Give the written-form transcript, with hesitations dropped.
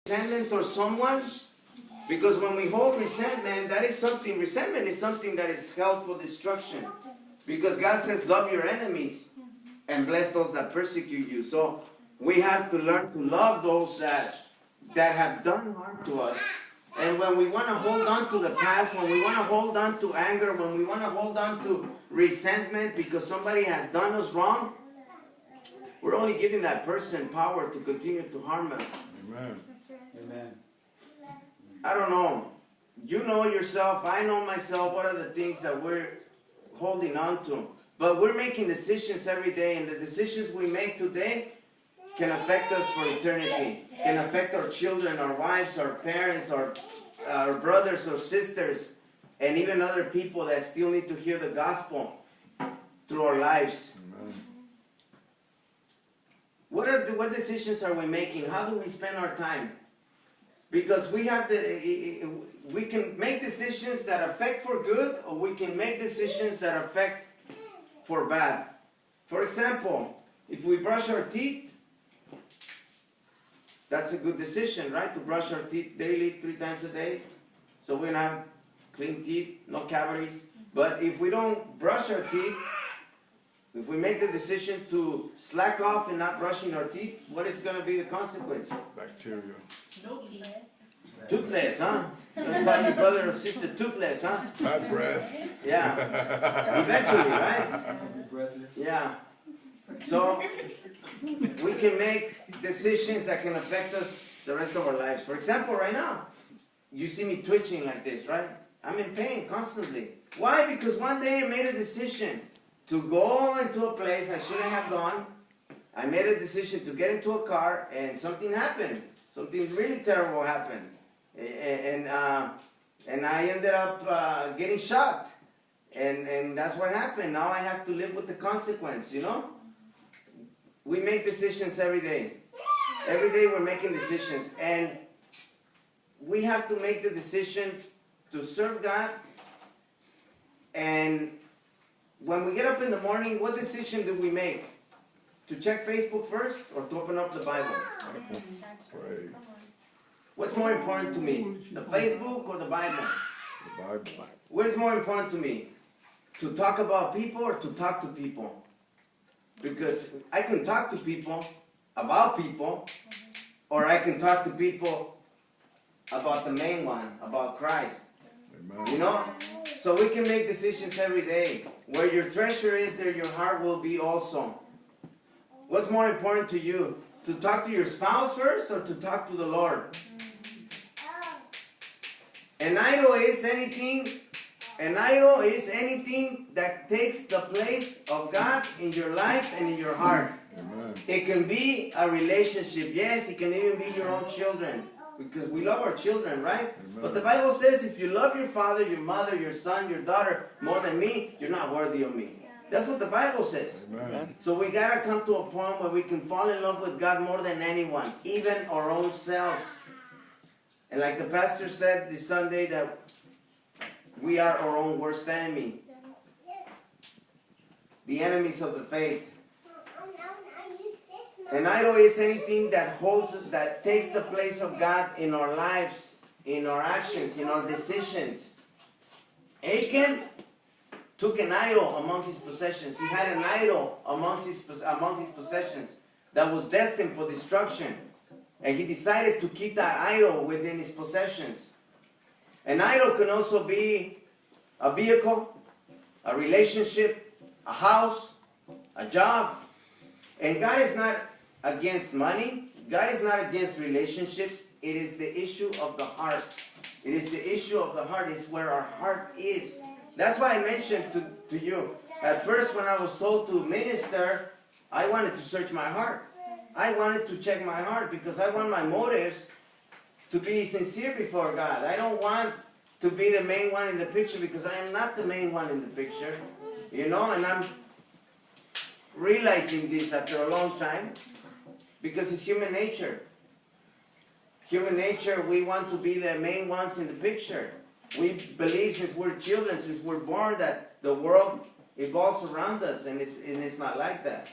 resentment towards someone, because when we hold resentment, resentment is something that is held for destruction. Because God says, love your enemies and bless those that persecute you. So we have to learn to love those that have done harm to us. And when we want to hold on to the past, when we want to hold on to anger, when we want to hold on to resentment because somebody has done us wrong, we're only giving that person power to continue to harm us. Amen. Amen. I don't know. You know yourself. I know myself. What are the things that we're holding on to? But we're making decisions every day, and the decisions we make today can affect us for eternity. Can affect our children, our wives, our parents, our brothers or sisters, and even other people that still need to hear the gospel through our lives. Amen. What decisions are we making? How do we spend our time? Because we can make decisions that affect for good, or we can make decisions that affect for bad. For example, if we brush our teeth, that's a good decision, right? To brush our teeth daily, 3 times a day. So we're gonna have clean teeth, no cavities. But if we don't brush our teeth, if we make the decision to slack off and not brushing our teeth, what is gonna be the consequence? Bacteria. No teeth. Toothless, huh? Don't call your brother or sister toothless, huh? Bad breath. Yeah. Eventually, right? Breathless. Yeah. So we can make decisions that can affect us the rest of our lives. For example, right now, you see me twitching like this, right? I'm in pain constantly. Why? Because one day I made a decision to go into a place I shouldn't have gone. I made a decision to get into a car, and something happened. Something really terrible happened. And I ended up getting shot. And that's what happened. Now I have to live with the consequence, you know? We make decisions every day. Every day we're making decisions. And we have to make the decision to serve God. And when we get up in the morning, what decision do we make? To check Facebook first, or to open up the Bible? Pray. What's more important to me? The Facebook or the Bible? The Bible. What is more important to me? To talk about people or to talk to people? Because I can talk to people about people, or I can talk to people about the main one, about Christ. Amen. You know? So we can make decisions every day. Where your treasure is, there your heart will be also. What's more important to you? To talk to your spouse first, or to talk to the Lord? An idol is anything that takes the place of God in your life and in your heart. Amen. It can be a relationship. Yes, it can even be your own children. Because we love our children, right? Amen. But the Bible says if you love your father, your mother, your son, your daughter more than me, you're not worthy of me. That's what the Bible says. Amen. So we gotta come to a point where we can fall in love with God more than anyone, even our own selves. And like the pastor said this Sunday, that we are our own worst enemy. The enemies of the faith. An idol is anything that takes the place of God in our lives, in our actions, in our decisions. Achan took an idol among his possessions. He had an idol among his possessions that was destined for destruction. And he decided to keep that idol within his possessions. An idol can also be a vehicle, a relationship, a house, a job. And God is not against money. God is not against relationships. It is the issue of the heart. It is the issue of the heart. It's where our heart is. That's why I mentioned to you. At first, when I was told to minister, I wanted to search my heart. I wanted to check my heart because I want my motives to be sincere before God. I don't want to be the main one in the picture because I am not the main one in the picture. You know, and I'm realizing this after a long time because it's human nature. Human nature, we want to be the main ones in the picture. We believe since we're children, since we're born, that the world evolves around us, and it's not like that.